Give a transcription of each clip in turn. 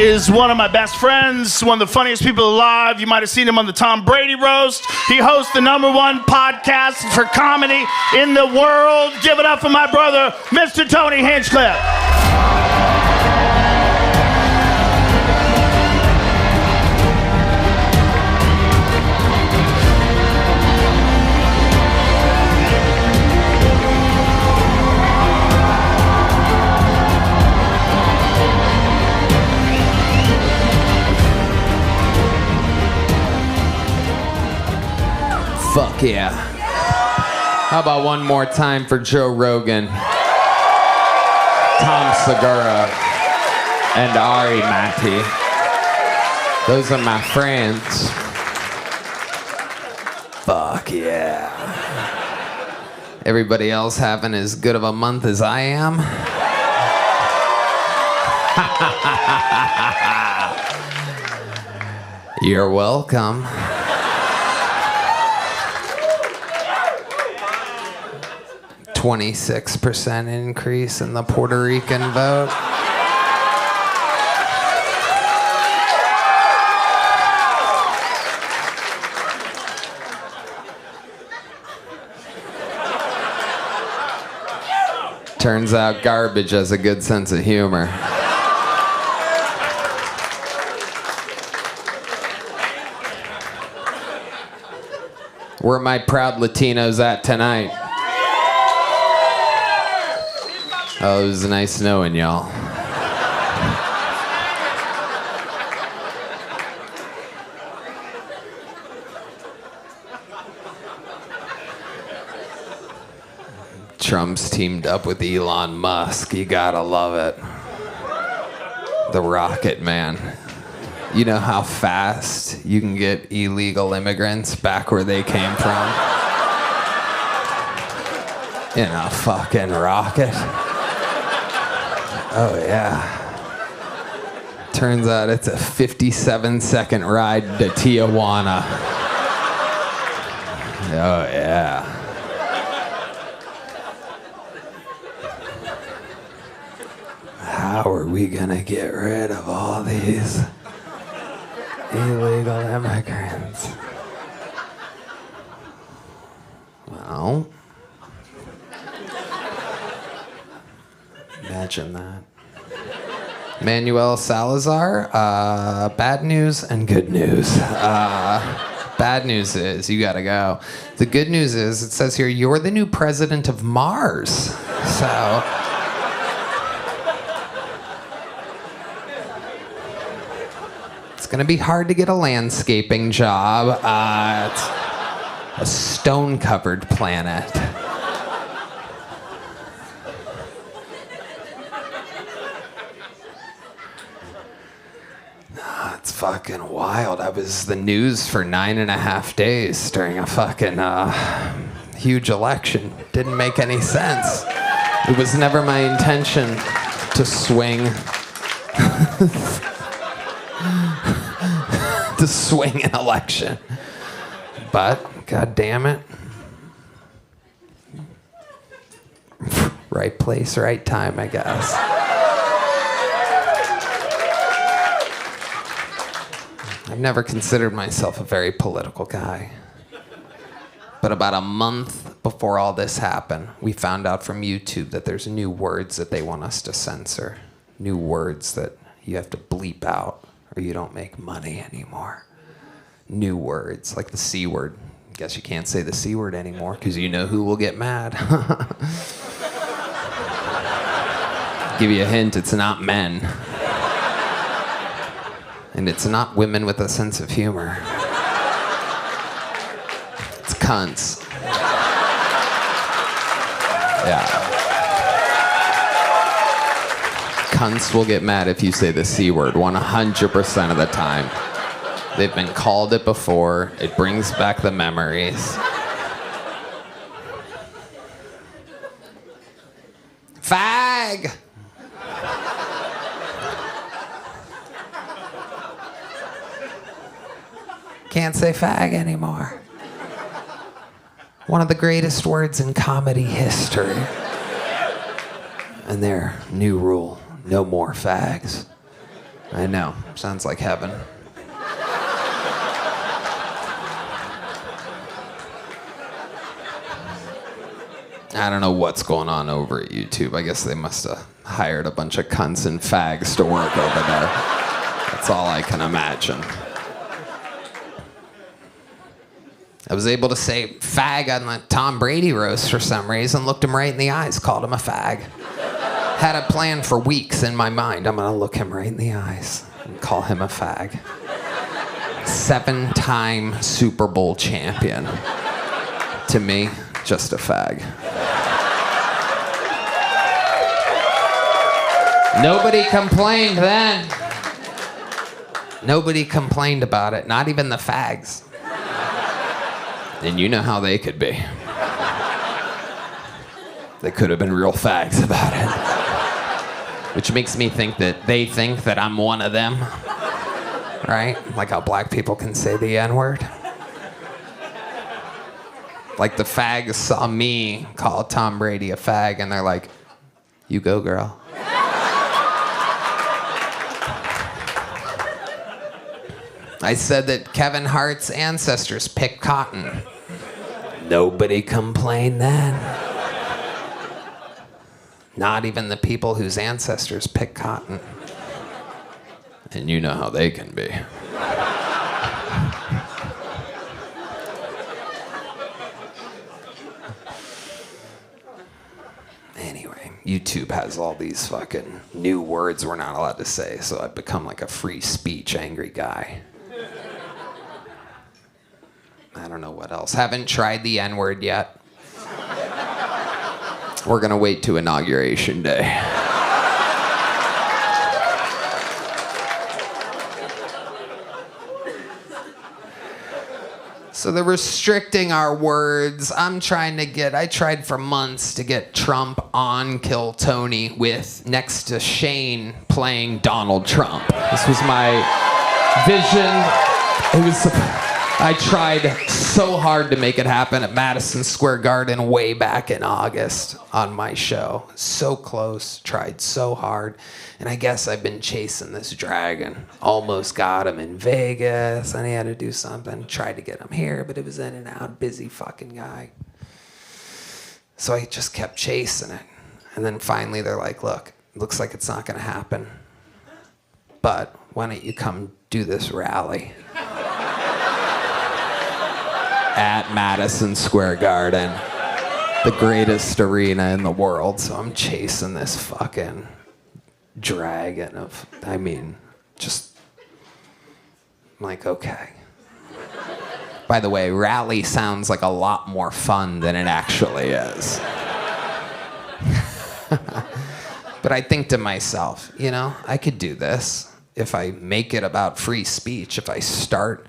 is one of my best friends, one of the funniest people alive. You might have seen him on the Tom Brady roast. He hosts the #1 podcast for comedy in the world. Give it up for my brother, Mr. Tony Hinchcliffe. Fuck yeah. How about one more time for Joe Rogan, Tom Segura, and Ari Matti. Those are my friends. Fuck yeah. Everybody else having as good of a month as I am? You're welcome. 26% increase in the Puerto Rican vote. Turns out garbage has a good sense of humor. Where are my proud Latinos at tonight? Oh, it was nice knowing y'all. Trump's teamed up with Elon Musk. You gotta love it. The Rocket Man. You know how fast you can get illegal immigrants back where they came from? In a fucking rocket. Oh, yeah. Turns out it's a 57-second ride to Tijuana. Oh, yeah. How are we gonna get rid of all these illegal immigrants? Well, imagine that. Manuel Salazar, bad news and good news. Bad news is you gotta go. The good news is it says here you're the new president of Mars. So it's gonna be hard to get a landscaping job. It's a stone-covered planet. It's fucking wild. I was the news for 9.5 days during a fucking huge election. Didn't make any sense. It was never my intention to swing to swing an election. But god damn it. Right place, right time, I guess. I've never considered myself a very political guy. But about a month before all this happened, we found out from YouTube that there's new words that they want us to censor. New words that you have to bleep out or you don't make money anymore. New words, like the C word. Guess you can't say the C word anymore because you know who will get mad. Give you a hint, it's not men. And it's not women with a sense of humor. It's cunts. Yeah. Cunts will get mad if you say the C word 100% of the time. They've been called it before. It brings back the memories. Fag! Can't say fag anymore. One of the greatest words in comedy history. And their new rule, no more fags. I know. Sounds like heaven. I don't know what's going on over at YouTube. I guess they must have hired a bunch of cunts and fags to work over there. That's all I can imagine. I was able to say fag on the Tom Brady roast for some reason. Looked him right in the eyes, called him a fag. Had a plan for weeks in my mind. I'm gonna look him right in the eyes and call him a fag. 7-time Super Bowl champion. To me, just a fag. Nobody complained then. Nobody complained about it, not even the fags. And you know how they could be. They could have been real fags about it. Which makes me think that they think that I'm one of them. Right? Like how black people can say the N-word. Like the fags saw me call Tom Brady a fag and they're like, you go, girl. I said that Kevin Hart's ancestors picked cotton. Nobody complained then. Not even the people whose ancestors picked cotton. And you know how they can be. Anyway, YouTube has all these fucking new words we're not allowed to say, so I've become like a free speech angry guy. I don't know what else. Haven't tried the N-word yet. We're gonna wait to Inauguration Day. So they're restricting our words. I tried for months to get Trump on Kill Tony with next to Shane playing Donald Trump. This was my vision. I tried so hard to make it happen at Madison Square Garden way back in August on my show. So close, tried so hard. And I guess I've been chasing this dragon. Almost got him in Vegas, and he had to do something. Tried to get him here, but it was in and out, busy fucking guy. So I just kept chasing it. And then finally they're like, look, looks like it's not gonna happen. But why don't you come do this rally? At Madison Square Garden, the greatest arena in the world. So I'm chasing this fucking dragon of, just I'm like, okay. By the way, rally sounds like a lot more fun than it actually is. But I think to myself, I could do this if I make it about free speech, if I start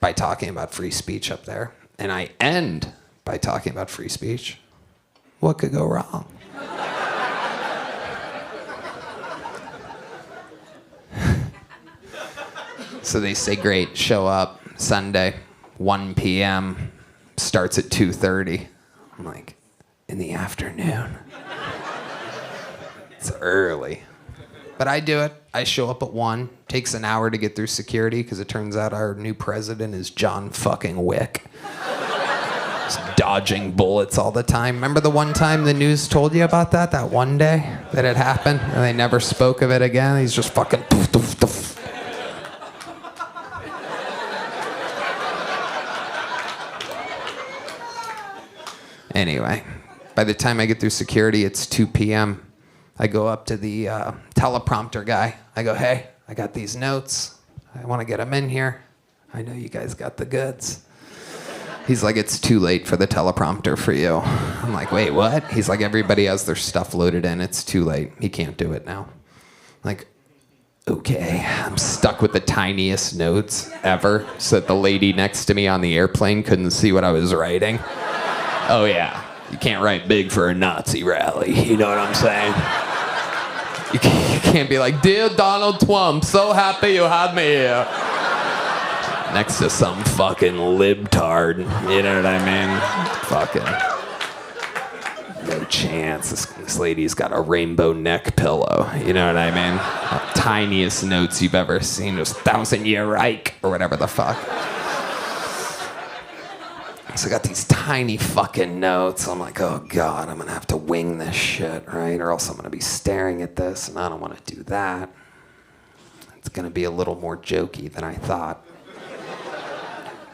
by talking about free speech up there, and I end by talking about free speech. What could go wrong? So they say, great, show up Sunday, 1 p.m., starts at 2:30. I'm like, in the afternoon. It's early. But I do it. I show up at 1. Takes an hour to get through security because it turns out our new president is John fucking Wick. Just dodging bullets all the time. Remember the one time the news told you about that? That one day that it happened and they never spoke of it again? He's just fucking doof, doof, doof. Anyway, by the time I get through security, it's 2 p.m. I go up to the teleprompter guy. I go, hey, I got these notes. I want to get them in here. I know you guys got the goods. He's like, it's too late for the teleprompter for you. I'm like, wait, what? He's like, everybody has their stuff loaded in. It's too late. He can't do it now. I'm like, okay. I'm stuck with the tiniest notes ever so that the lady next to me on the airplane couldn't see what I was writing. Oh, yeah. You can't write big for a Nazi rally. You know what I'm saying? You can't be like, dear Donald Trump, so happy you had me here. Next to some fucking libtard. You know what I mean? Fucking. no chance. This lady's got a rainbow neck pillow. You know what I mean? The tiniest notes you've ever seen. Just 1,000-year Reich or whatever the fuck. So I got these tiny fucking notes. I'm like, oh God, I'm gonna have to wing this shit, right? Or else I'm gonna be staring at this, and I don't wanna do that. It's gonna be a little more jokey than I thought.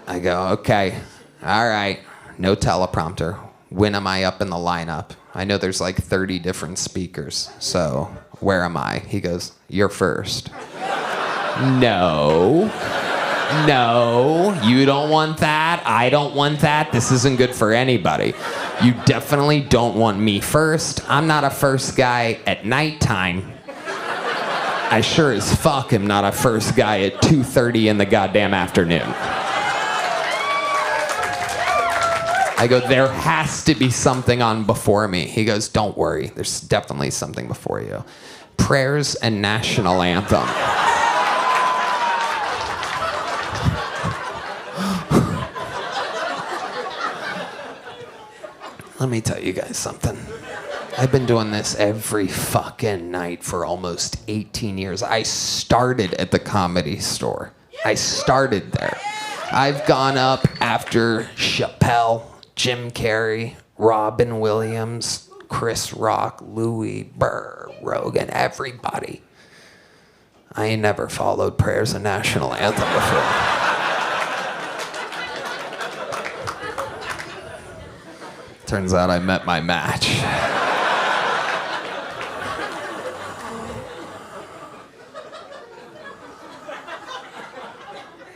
I go, okay, all right, no teleprompter. When am I up in the lineup? I know there's like 30 different speakers, so where am I? He goes, you're first. No, you don't want that. I don't want that. This isn't good for anybody. You definitely don't want me first. I'm not a first guy at nighttime. I sure as fuck am not a first guy at 2:30 in the goddamn afternoon. I go, there has to be something on before me. He goes, don't worry. There's definitely something before you. Prayers and national anthem. Let me tell you guys something. I've been doing this every fucking night for almost 18 years. I started at the Comedy Store. I started there. I've gone up after Chappelle, Jim Carrey, Robin Williams, Chris Rock, Louis, Burr, Rogan, everybody. I ain't never followed prayers and national anthem before. Turns out I met my match.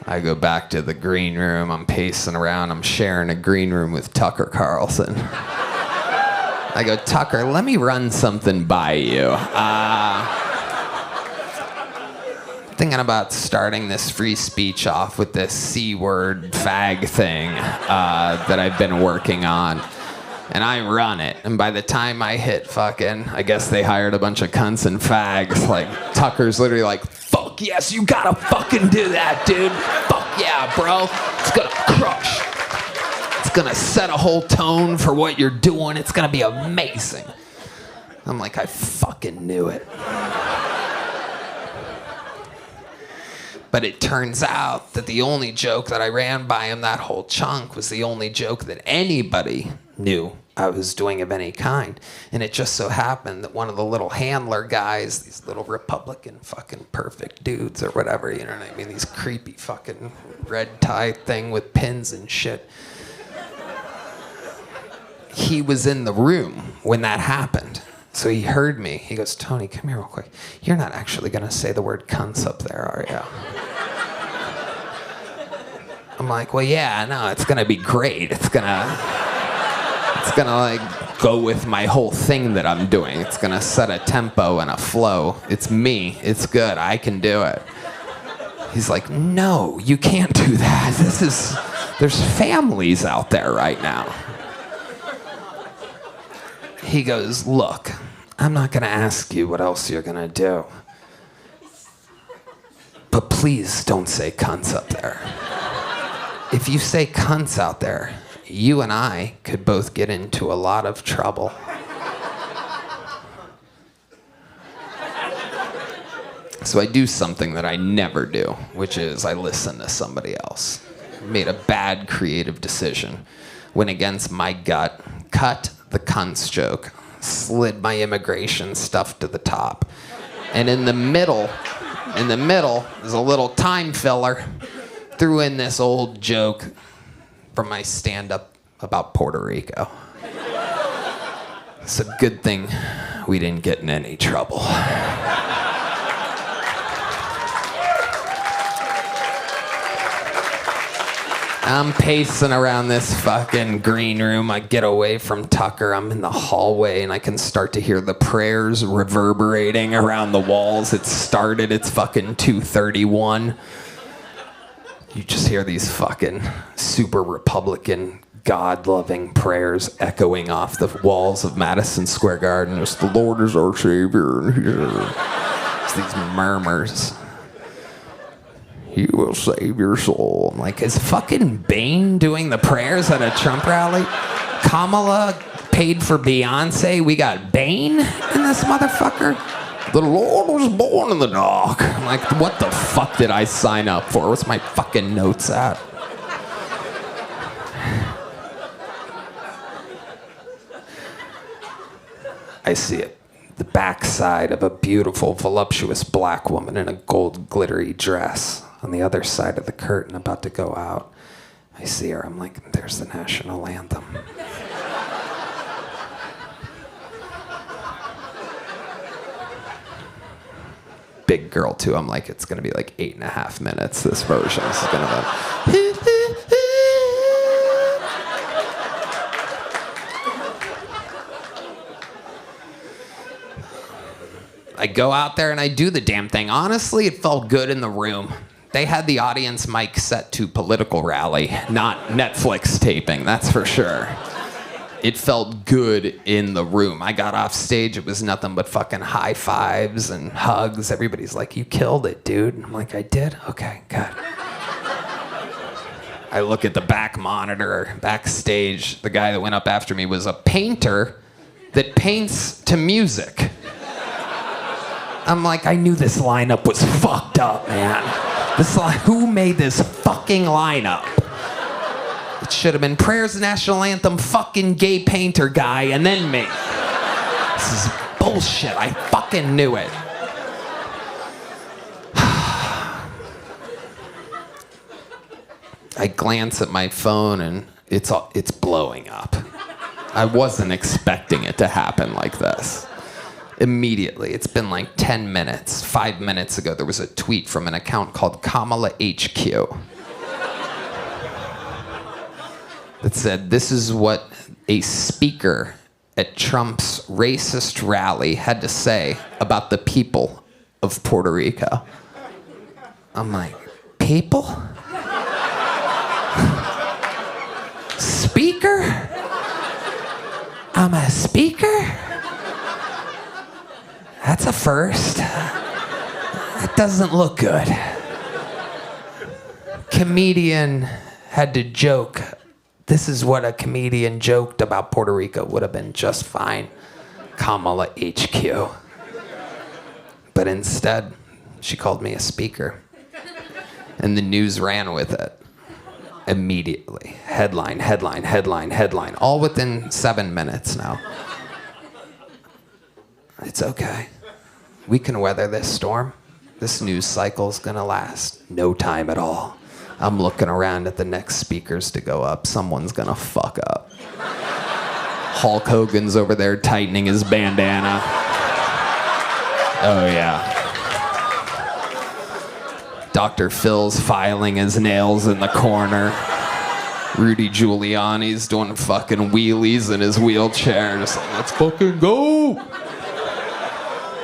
I go back to the green room. I'm pacing around. I'm sharing a green room with Tucker Carlson. I go, Tucker, let me run something by you. Thinking about starting this free speech off with this C-word fag thing that I've been working on. And I run it, and by the time I hit fucking, I guess they hired a bunch of cunts and fags. Like, Tucker's literally like, fuck yes, you gotta fucking do that, dude. Fuck yeah, bro. It's gonna crush. It's gonna set a whole tone for what you're doing. It's gonna be amazing. I'm like, I fucking knew it. But it turns out that the only joke that I ran by him that whole chunk was the only joke that anybody knew I was doing of any kind. And it just so happened that one of the little handler guys, these little Republican fucking perfect dudes or whatever, you know what I mean? These creepy fucking red tie thing with pins and shit. He was in the room when that happened. So he heard me. He goes, Tony, come here real quick. You're not actually gonna say the word cunts up there, are you? I'm like, well, yeah, no, it's gonna be great. It's gonna like go with my whole thing that I'm doing. It's gonna set a tempo and a flow. It's me. It's good. I can do it. He's like, no, you can't do that. There's families out there right now. He goes, look, I'm not gonna ask you what else you're gonna do. But please don't say cunts up there. If you say cunts out there, you and I could both get into a lot of trouble. So I do something that I never do, which is I listen to somebody else. Made a bad creative decision. Went against my gut, cut the cunts joke, slid my immigration stuff to the top. And in the middle, is a little time filler. Threw in this old joke from my stand-up about Puerto Rico. It's a good thing we didn't get in any trouble. I'm pacing around this fucking green room. I get away from Tucker. I'm in the hallway, and I can start to hear the prayers reverberating around the walls. It started. It's fucking 2:31. You just hear these fucking super Republican, God-loving prayers echoing off the walls of Madison Square Garden. Just, the Lord is our Savior. It's these murmurs. He will save your soul. I'm like, is fucking Bane doing the prayers at a Trump rally? Kamala paid for Beyonce. We got Bane in this motherfucker. The Lord was born in the dark. I'm like, what the fuck did I sign up for? What's my fucking notes at? I see it. The backside of a beautiful, voluptuous black woman in a gold glittery dress on the other side of the curtain about to go out. I see her. I'm like, there's the national anthem. Big girl too. I'm like, it's gonna be like 8.5 minutes. This version is gonna be. I go out there and I do the damn thing. Honestly, it felt good in the room. They had the audience mic set to political rally, not Netflix taping, that's for sure. It felt good in the room. I got off stage, it was nothing but fucking high fives and hugs. Everybody's like, you killed it, dude. I'm like, I did? Okay, good. I look at the back monitor, backstage. The guy that went up after me was a painter that paints to music. I'm like, I knew this lineup was fucked up, man. Who made this fucking lineup? It should have been Prayers, National Anthem, fucking gay painter guy, and then me. This is bullshit. I fucking knew it. I glance at my phone and it's blowing up. I wasn't expecting it to happen like this. Immediately, it's been like 10 minutes. 5 minutes ago, there was a tweet from an account called Kamala HQ that said, this is what a speaker at Trump's racist rally had to say about the people of Puerto Rico. I'm like, people? Speaker? I'm a speaker? That's a first. That doesn't look good. Comedian had to joke. This is what a comedian joked about Puerto Rico would have been just fine. Kamala HQ. But instead, she called me a speaker. And the news ran with it. Immediately. Headline, headline, headline, headline. All within 7 minutes now. It's okay. We can weather this storm. This news cycle's gonna last no time at all. I'm looking around at the next speakers to go up. Someone's gonna fuck up. Hulk Hogan's over there tightening his bandana. Oh yeah. Dr. Phil's filing his nails in the corner. Rudy Giuliani's doing fucking wheelies in his wheelchair. Just like, let's fucking go.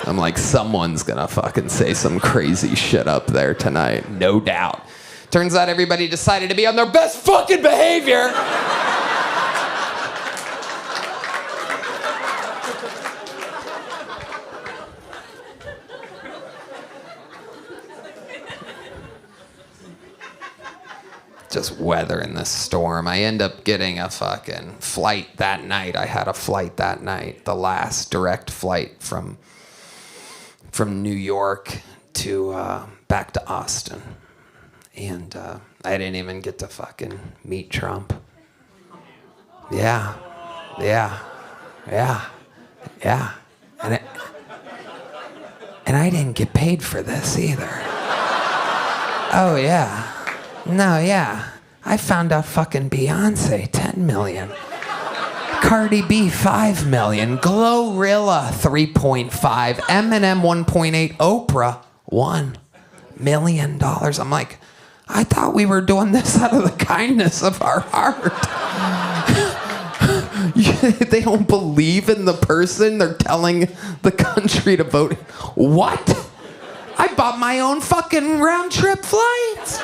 I'm like, someone's gonna fucking say some crazy shit up there tonight, no doubt. Turns out everybody decided to be on their best fucking behavior. Just weathering this storm. I end up getting a fucking flight that night. I had a flight that night, the last direct flight from New York to back to Austin. And I didn't even get to fucking meet Trump. Yeah. And I didn't get paid for this either. Oh yeah. No, yeah. I found out fucking Beyonce, 10 million. Cardi B, 5 million. Glorilla, 3.5. Eminem, 1.8. Oprah, $1 million. I'm like, I thought we were doing this out of the kindness of our heart. They don't believe in the person. They're telling the country to vote. What? I bought my own fucking round trip flights.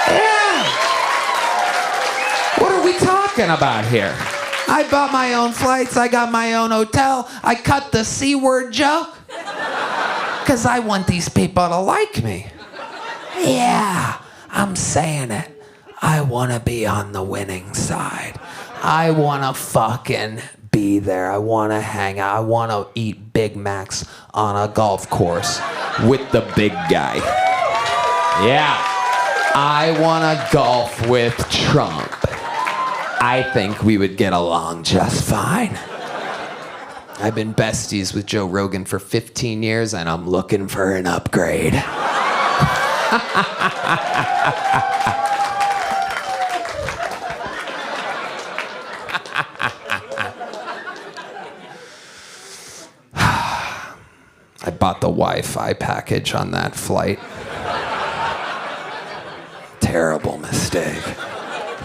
Yeah. What are we talking about here? I bought my own flights. I got my own hotel. I cut the C word joke. Because I want these people to like me. Yeah, I'm saying it. I want to be on the winning side. I want to fucking be there. I want to hang out. I want to eat Big Macs on a golf course with the big guy. Yeah. I want to golf with Trump. I think we would get along just fine. I've been besties with Joe Rogan for 15 years, and I'm looking for an upgrade. I bought the Wi-Fi package on that flight. Terrible mistake.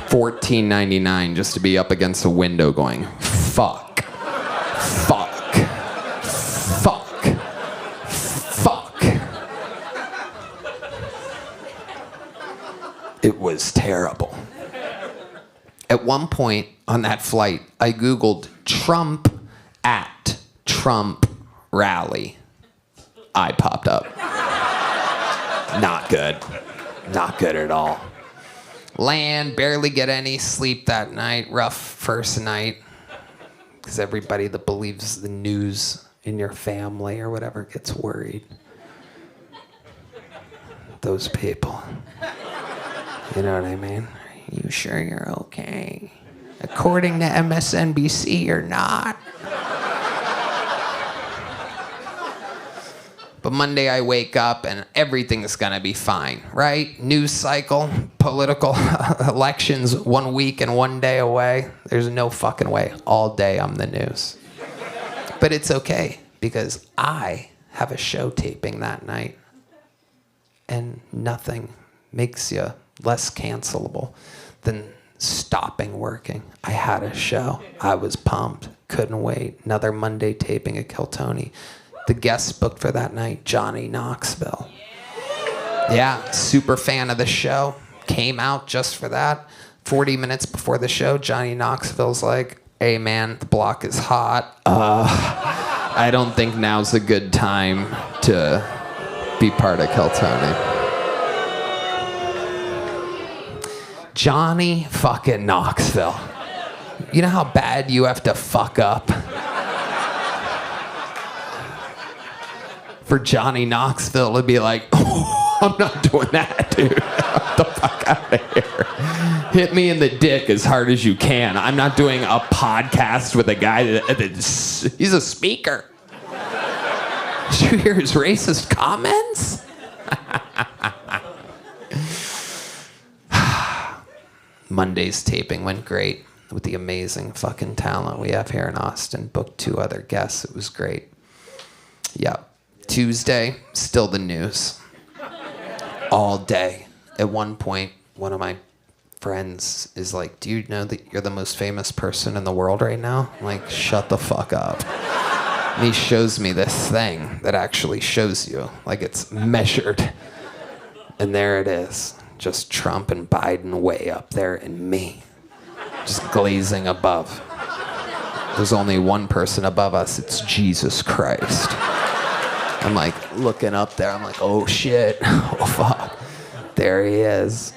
$14.99 just to be up against a window going, fuck, fuck, fuck, fuck. It was terrible. At one point on that flight, I Googled Trump at Trump rally. I popped up. Not good. Not good at all. Land, barely get any sleep that night. Rough first night. Because everybody that believes the news in your family or whatever gets worried. Those people. You know what I mean? Are you sure you're okay? According to MSNBC, you're not. But Monday I wake up and everything's gonna be fine, right? News cycle, political elections 1 week and 1 day away. There's no fucking way. All day I'm the news. But it's okay because I have a show taping that night. And nothing makes you less cancelable than stopping working. I had a show. I was pumped. Couldn't wait. Another Monday taping at Kiltony. The guest booked for that night, Johnny Knoxville. Yeah, super fan of the show. Came out just for that. 40 minutes before the show, Johnny Knoxville's like, hey man, the block is hot. I don't think now's a good time to be part of Kiltony. Johnny fucking Knoxville. You know how bad you have to fuck up for Johnny Knoxville to be like, oh, I'm not doing that, dude. Get the fuck out of here. Hit me in the dick as hard as you can. I'm not doing a podcast with a guy he's a speaker. Did you hear his racist comments? Monday's taping went great with the amazing fucking talent we have here in Austin. Booked 2 other guests. It was great. Yep. Tuesday, still the news. All day. At one point, one of my friends is like, do you know that you're the most famous person in the world right now? I'm like, shut the fuck up. And he shows me this thing that actually shows you, like it's measured. And there it is. Just Trump and Biden way up there and me. Just glazing above. There's only one person above us. It's Jesus Christ. I'm like looking up there. I'm like, oh shit. Oh fuck. There he is.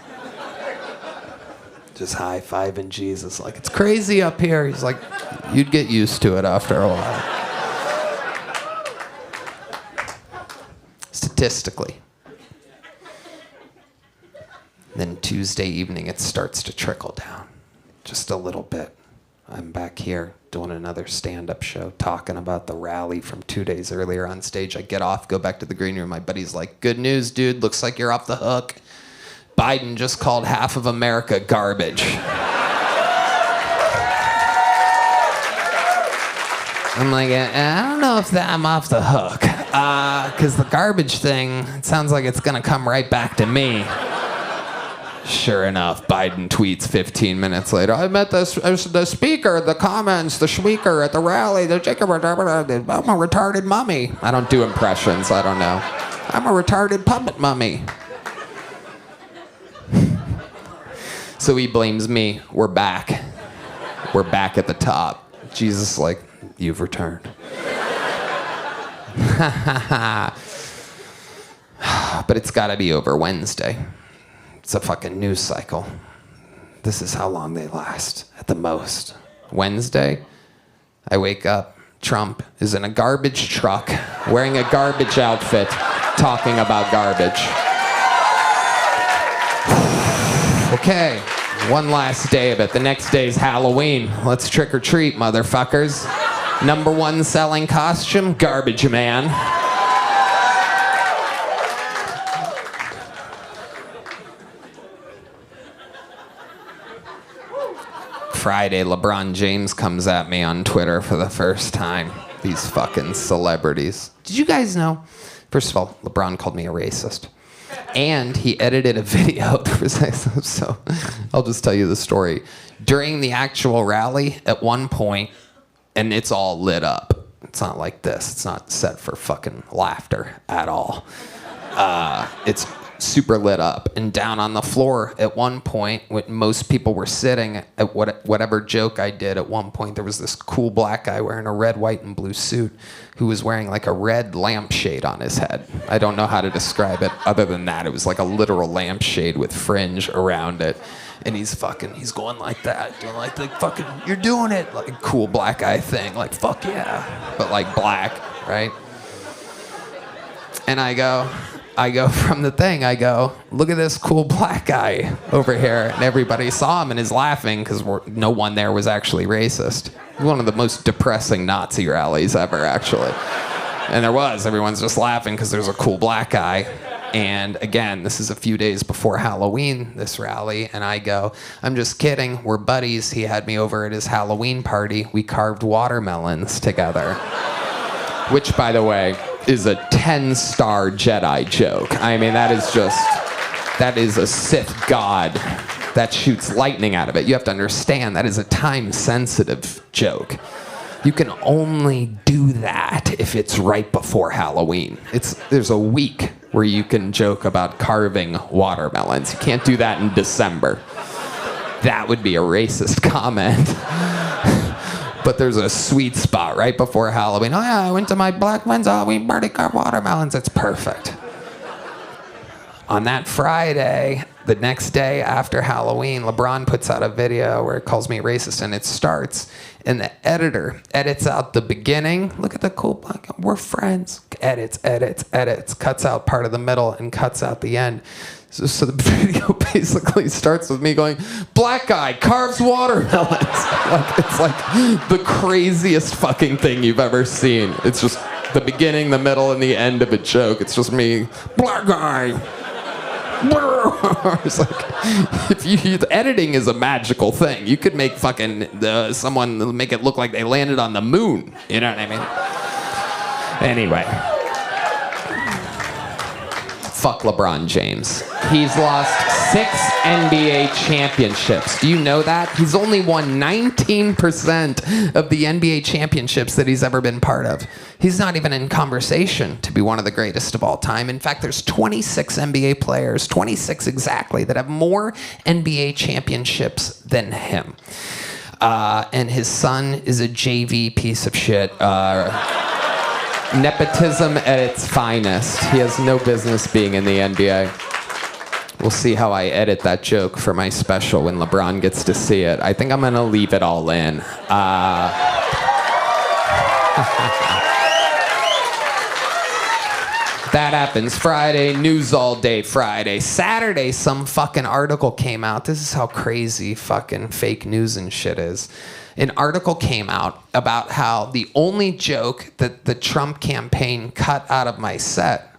Just high-fiving Jesus. Like, it's crazy up here. He's like, you'd get used to it after a while. Statistically. Then Tuesday evening, it starts to trickle down. Just a little bit. I'm back here doing another stand-up show, talking about the rally from 2 days earlier on stage. I get off, go back to the green room. My buddy's like, good news, dude. Looks like you're off the hook. Biden just called half of America garbage. I'm like, I don't know if I'm off the hook. Because the garbage thing, it sounds like it's going to come right back to me. Sure enough, Biden tweets 15 minutes later, I met the speaker, the comments, the speaker at the rally, I'm a retarded mummy. I don't do impressions, I don't know. I'm a retarded puppet mummy. So he blames me. We're back. We're back at the top. Jesus is like, you've returned. But it's gotta be over Wednesday. It's a fucking news cycle. This is how long they last at the most. Wednesday, I wake up. Trump is in a garbage truck, wearing a garbage outfit, talking about garbage. Okay, one last day of it. The next day's Halloween. Let's trick or treat, motherfuckers. Number one selling costume, Garbage Man. Friday, LeBron James comes at me on Twitter for the first time. These fucking celebrities. Did you guys know? First of all, LeBron called me a racist. And he edited a video. So I'll just tell you the story. During the actual rally, at one point, and it's all lit up. It's not like this. It's not set for fucking laughter at all. It's super lit up. And down on the floor at one point, when most people were sitting at whatever joke I did, at one point there was this cool black guy wearing a red, white, and blue suit who was wearing like a red lampshade on his head. I don't know how to describe it other than that. It was like a literal lampshade with fringe around it. And he's going like that, doing like the fucking, you're doing it, like cool black guy thing, like fuck yeah, but like black, right? And I go from the thing, I go, look at this cool black guy over here. And everybody saw him and is laughing because no one there was actually racist. It was one of the most depressing Nazi rallies ever, actually. And everyone's just laughing because there's a cool black guy. And again, this is a few days before Halloween, this rally, and I go, I'm just kidding, we're buddies. He had me over at his Halloween party. We carved watermelons together. Which, by the way, is a 10-star Jedi joke. I mean, that is a Sith god that shoots lightning out of it. You have to understand, that is a time-sensitive joke. You can only do that if it's right before Halloween. There's a week where you can joke about carving watermelons. You can't do that in December. That would be a racist comment. But there's a sweet spot right before Halloween. Oh yeah, I went to my black friend's Halloween party, carved watermelons. It's perfect. On that Friday, the next day after Halloween, LeBron puts out a video where it calls me racist, and it starts, and the editor edits out the beginning. Look at the cool black guy. We're friends. Edits, cuts out part of the middle and cuts out the end. So the video basically starts with me going, black guy carves watermelons. It's like the craziest fucking thing you've ever seen. It's just the beginning, the middle, and the end of a joke. It's just me, black guy. It's like, the editing is a magical thing. You could make someone make it look like they landed on the moon. You know what I mean? Anyway. Fuck LeBron James. He's lost 6 NBA championships. Do you know that? He's only won 19% of the NBA championships that he's ever been part of. He's not even in conversation to be one of the greatest of all time. In fact, there's 26 NBA players, 26 exactly, that have more NBA championships than him. And his son is a JV piece of shit. Nepotism at its finest. He has no business being in the NBA. We'll see how I edit that joke for my special when LeBron gets to see it. I think I'm gonna leave it all in. That happens Friday, news all day Friday. Saturday, some fucking article came out. This is how crazy fucking fake news and shit is. An article came out about how the only joke that the Trump campaign cut out of my set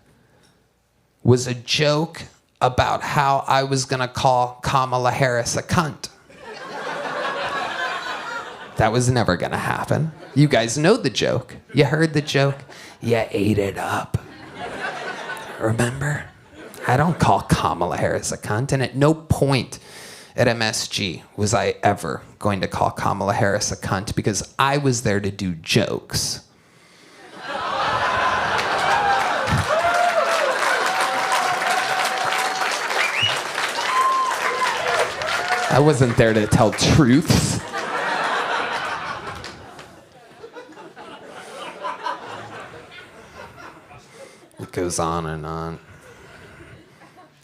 was a joke about how I was gonna call Kamala Harris a cunt. That was never gonna happen. You guys know the joke. You heard the joke. You ate it up. Remember? I don't call Kamala Harris a cunt, and at no point at MSG was I ever going to call Kamala Harris a cunt because I was there to do jokes. I wasn't there to tell truths. It goes on and on.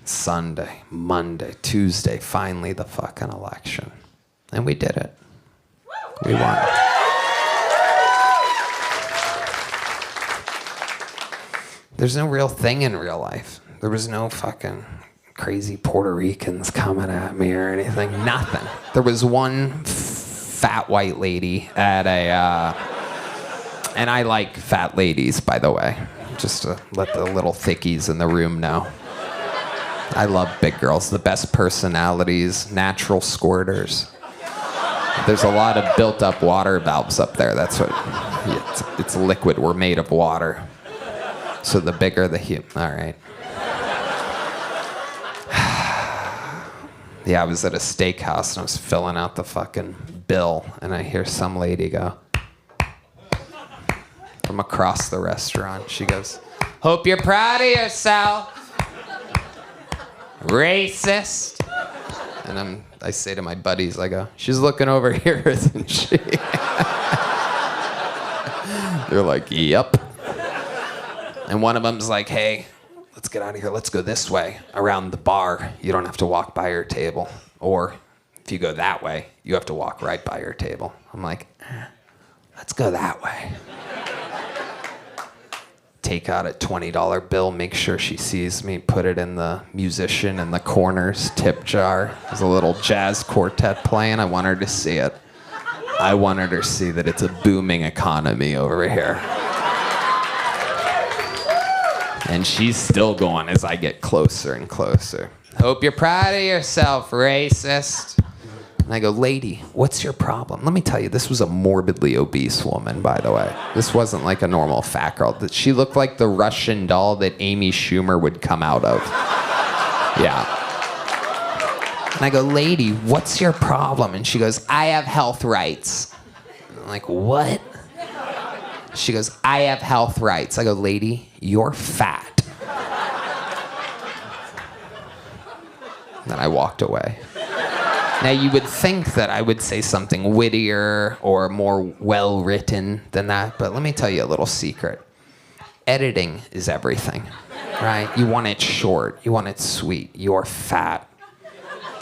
Sunday, Monday, Tuesday, finally the fucking election. And we did it. We won. There's no real thing in real life. There was no fucking crazy Puerto Ricans coming at me or anything. Nothing. There was one fat white lady at a... and I like fat ladies, by the way. Just to let the little thickies in the room know. I love big girls. The best personalities, natural squirters. There's a lot of built-up water valves up there. That's what... It's liquid. We're made of water. So the bigger the all right. Yeah, I was at a steakhouse and I was filling out the fucking bill, and I hear some lady go from across the restaurant. She goes, "Hope you're proud of yourself, racist." And I say to my buddies, I go, "She's looking over here, isn't she?" They're like, "Yep." And one of them's like, "Hey, let's get out of here. Let's go this way around the bar. You don't have to walk by your table. Or if you go that way, you have to walk right by your table." I'm like, let's go that way. Take out a $20 bill, make sure she sees me, put it in the musician in the corner's tip jar. There's a little jazz quartet playing. I want her to see it. I want her to see that it's a booming economy over here. And she's still going as I get closer and closer. "Hope you're proud of yourself, racist." And I go, "Lady, what's your problem?" Let me tell you, this was a morbidly obese woman, by the way. This wasn't like a normal fat girl. She looked like the Russian doll that Amy Schumer would come out of. Yeah. And I go, "Lady, what's your problem?" And she goes, "I have health rights." I'm like, "What?" She goes, "I have health rights." I go, "Lady, you're fat." Then I walked away. Now, you would think that I would say something wittier or more well-written than that, but let me tell you a little secret. Editing is everything, right? You want it short. You want it sweet. You're fat.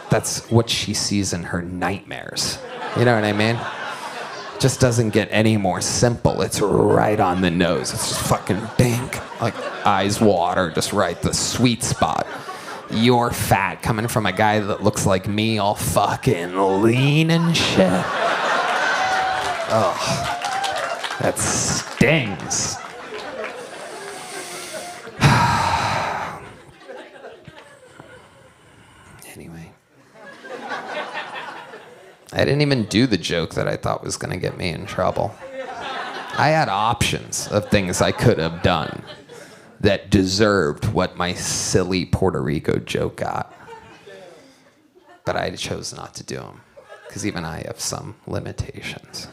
That's what she sees in her nightmares. You know what I mean? Just doesn't get any more simple. It's right on the nose. It's just fucking dink. Like eyes water, just right, the sweet spot. You're fat, coming from a guy that looks like me, all fucking lean and shit. Ugh. That stings. Anyway. I didn't even do the joke that I thought was going to get me in trouble. I had options of things I could have done that deserved what my silly Puerto Rico joke got. But I chose not to do them, because even I have some limitations.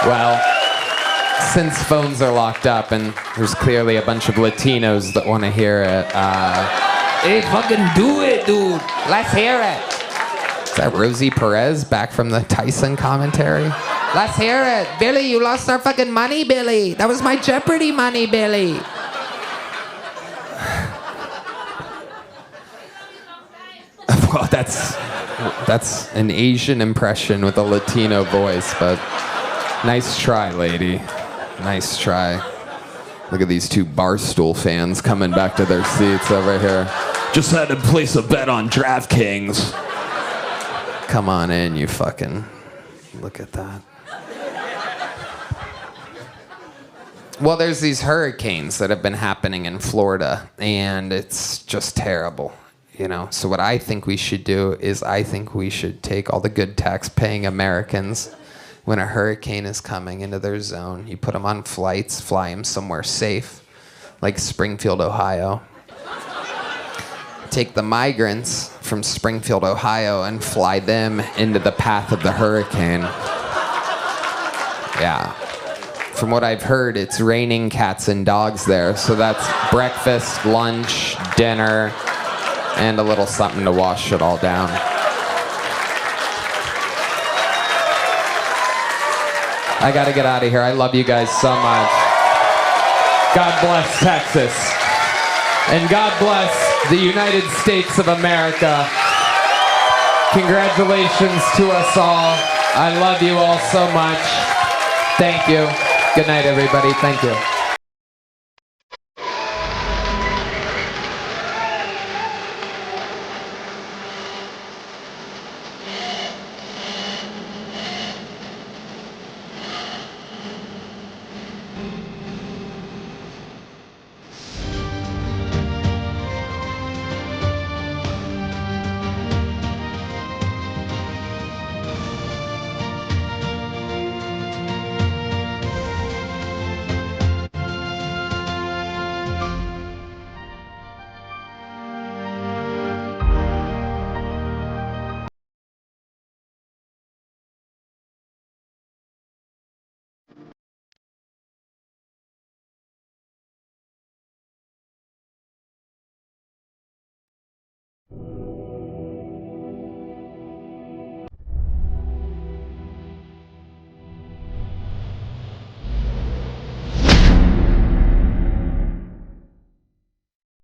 Well, since phones are locked up and there's clearly a bunch of Latinos that want to hear it, hey, fucking do it, dude. Let's hear it. Is that Rosie Perez back from the Tyson commentary? Let's hear it. Billy, you lost our fucking money, Billy. That was my Jeopardy money, Billy. Well, that's an Asian impression with a Latino voice, but nice try, lady. Nice try. Look at these two Barstool fans coming back to their seats over here. Just had to place a bet on DraftKings. Come on in, you fucking... Look at that. Well, there's these hurricanes that have been happening in Florida, and it's just terrible, you know? So what I think we should do is I think we should take all the good tax-paying Americans. When a hurricane is coming into their zone, you put them on flights, fly them somewhere safe, like Springfield, Ohio. Take the migrants from Springfield, Ohio, and fly them into the path of the hurricane. Yeah. From what I've heard, it's raining cats and dogs there, so that's breakfast, lunch, dinner, and a little something to wash it all down. I gotta get out of here. I love you guys so much. God bless Texas. And God bless the United States of America. Congratulations to us all. I love you all so much. Thank you. Good night, everybody. Thank you.